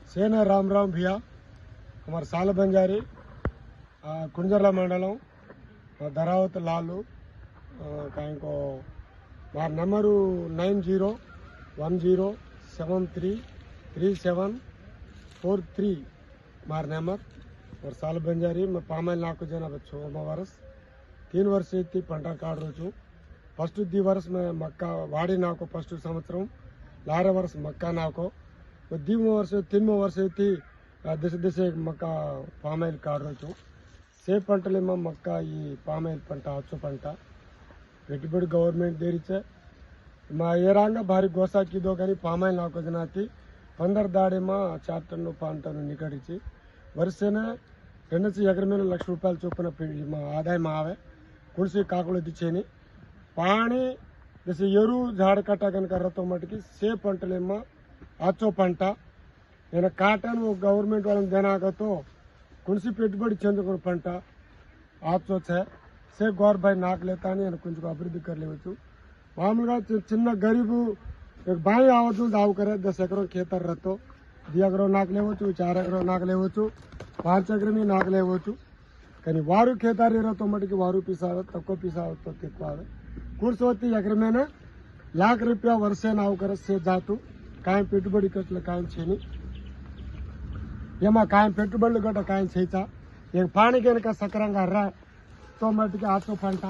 सेना राम राम भैया हमारे साल बंजारी कुंजर्ला मंडलम धरावत लालू कहीं को मार नंबर 9010733743 मार नंबर और साल बंजारी मैं पामाइल नाकु जन वर्ष 3 वर्ष पंట कार्ड रोचु फस्ट दी वर्ष में मक्का वाड़ी नाको फस्ट संवत्सरम लारे वर्ष मक्का नाको दीमो वर्ष 3 वर्ष दिशा दिशा मक्का पामाइल कार्ड रोचु से पंटले में मक्का पामाइल पंట अच्छो पंట పెట్టుబడి గవర్నమెంట్ దేరిచే మా ఏరాంగ భారీ గోసా కిదో కానీ పామాయిల్ నాకు జనాతి 15 దాడేమా చాప్టర్ను పంటను నికడిచి వరుసనే 2 ఎకరమైన ₹1 లక్ష చొప్పున మా ఆదాయం ఆవే కుడిసి కాకులు దిచ్చేని పాణి దశ ఎరు झाड़ కట్ట కనుక రతో మటుకి సే పంటలేమా ఆచో పంట నేను కాటన్ గవర్నమెంట్ వాళ్ళని దేనాకతో కుడిసి పెట్టుబడి చెందుకున్న పంట ఆచో చే से गौर भाई नाक लेता नहीं कुछ अभिवृद्धि कर ले मामूलगा चिन्ह गरीब एक बाई आवतु दाव करे 10 ఎకరం खेतर रतो 2 ఎకరం नाक लेवचु 4 ఎకరం नाक लेवचु 5 ఎకరం नाक लेवचु కానీ వారు ఖేతారి రతో మటుకి వారు పిసావ తక్కువ పిసావతో తిక్వాवे కూర్చోతి ఎకరమేన ₹1,00,000 वर्षे नाव करे से जातु कायम పెట్టుబడి కట్ల కాయం చేని ఏమా కాయం పెట్టుబడులు గట కాయం చేచా एक पानी కనుక సకరంగా రా तो मट्टी आचो पंट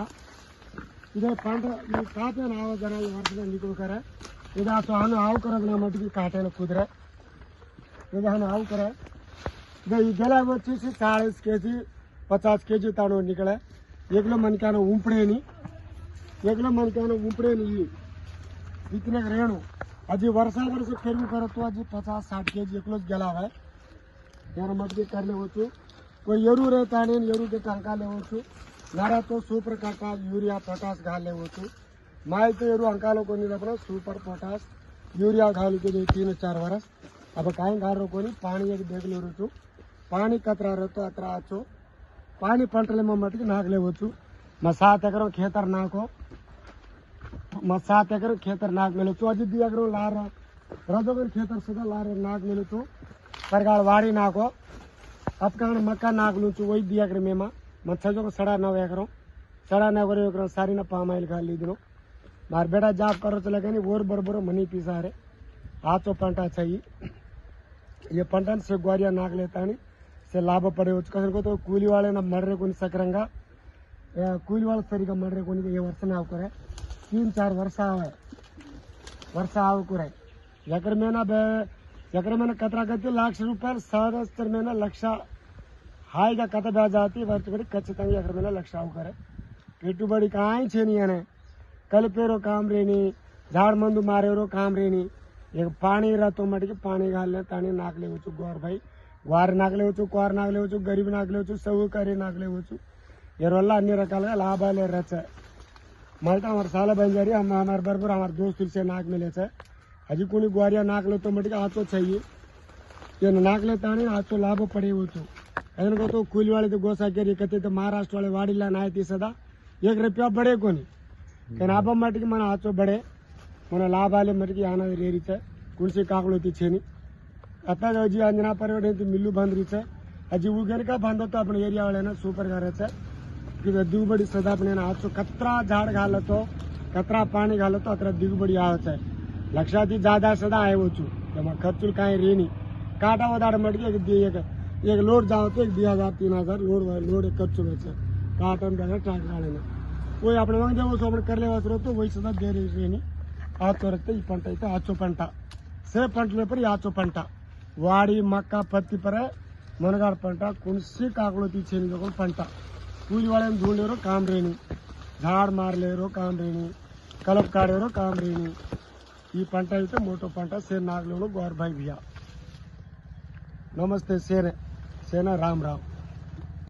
इधे पंट काटे आव जन वर्ष निकल इधे हनु आव कर मट्टी काटे कुदरे इधे हनु आव करे इधे गेला वे 40 kg 50 kg ताणु निकले एकलो मन क्या उंपड़ेनी एकलो मन क्या उंपड़ेनी इतने रेणु अजी वर्षा वर्ष खेलू करे तो अजी 50-60 kg एकलो गेला है यार मट्टी कर ले कोई एरू रहता नहीं एरू के टंका ले नारा तो सूपर काटा यूरिया पोटास घाल ले माल तो एरू अंकालो को सूपर पोटास यूरिया घाल के 3-4 वर्ष अब कहीं घाल रो पानी एक देख ले पानी कतरा रहतो अतरा आचो पानी पंटले में मटकी नाक ले मैं 7 ఎకరం खेतर नाको मैं 7 ఎకరం खेतर नाक मिले अजी 2 ఎకరం लार रजोगर खेतर सुधा लार नाक मिले परगाड़ वाड़ी नाको अब कारण मक्का नाक लूचु वही 2 ఎకరం में मच्छर 9.5 ఎకరం 9.5 ఎకరం सारी ना पामाइल खा ली दिनों मार बेटा जॉब करो चले गए और बरबर मनी पीसा रहे आचो पंटा चाहिए ये पंटन से ग्वारिया नाक लेता नहीं से लाभ पड़े को तो कूली वाले ना मर रहे को सकरंगा कूली वाले सरिगा मर रहे को ये वर्ष ना करे 3-4 वर्ष आव करे एकर में ना कतरा करती ₹1,00,000 में ना लक्ष हाईगा कथ बेजाती वर्षबड़ी खचिతంగా ఎకరం में लक्ष आव करे పెట్టుబడి కాయం చేయని అనే కలిపేरो काम रेनी झाड़ मंदु मारेरो काम रेनी एक पानी रहतो मटकी पानी घालने तानी नाक लेवचु गोर भाई ग्वार नाक लेवचु कोर नाक लेवचु गरीब नाक लेवचु सौकर्य नाक लेवचु एरो वल्ल अन्नी रकालुगा लाभाले रचे मल्टा हमारे साल बंजारी हम हमारे बरबर हमारे दोस्तों से नाक मिले छे अजी कोनी ग्वारिया नाक लेतो मटकी आचो चाहिए ये नाक लेता नहीं आचो लाभ पड़े होचु को तो कूली वाले तो गोसा के कहते तो महाराष्ट्र वाले वाड़ीला नाय तीसदा ₹1 बड़े कोनी కానీ ఆబ మట్టికి మన ఆచో బడే మన లాభాలే మట్టికి ఆనది రేరిచే కుడిసి కాకులు తీచేని अतः जी अंजना परवड़े मिल्लू बंद रही अजी उगर का बंद तो अपने एरिया वाले ना सुपर कर रहे कि दिगुबड़ी सदा अपने आचो कतरा झाड़ घाल तो कतरा पानी घाल तो अतर दिगुबड़ी आवचे लक्षाती ज्यादा सदा आए वो खर्चुल कहीं रेनी काटा वदाड़ मटकी एक लोड जाओ तो 2,000-3,000 लोड खर्चु वेचे काटन ट्रैक्टर वाले वही अपने वंग जब अपने कर ले तो वही सदा दे रही आचो रखते पंट आचो पंट से पंटले पर आचो पंट वाड़ी मक्का पत्ती पर मुनगाड़ पंट कुंसी काकुलो तीछेनी पंट कूली वाले ढूंढेरो काम रेनी झाड़ मार लेरो काम रेनी कलप काड़ेरो काम रेनी ई पंट అయితే मोटो पंट से नागलो गौर भाई भैया नमस्ते सेना राम राम।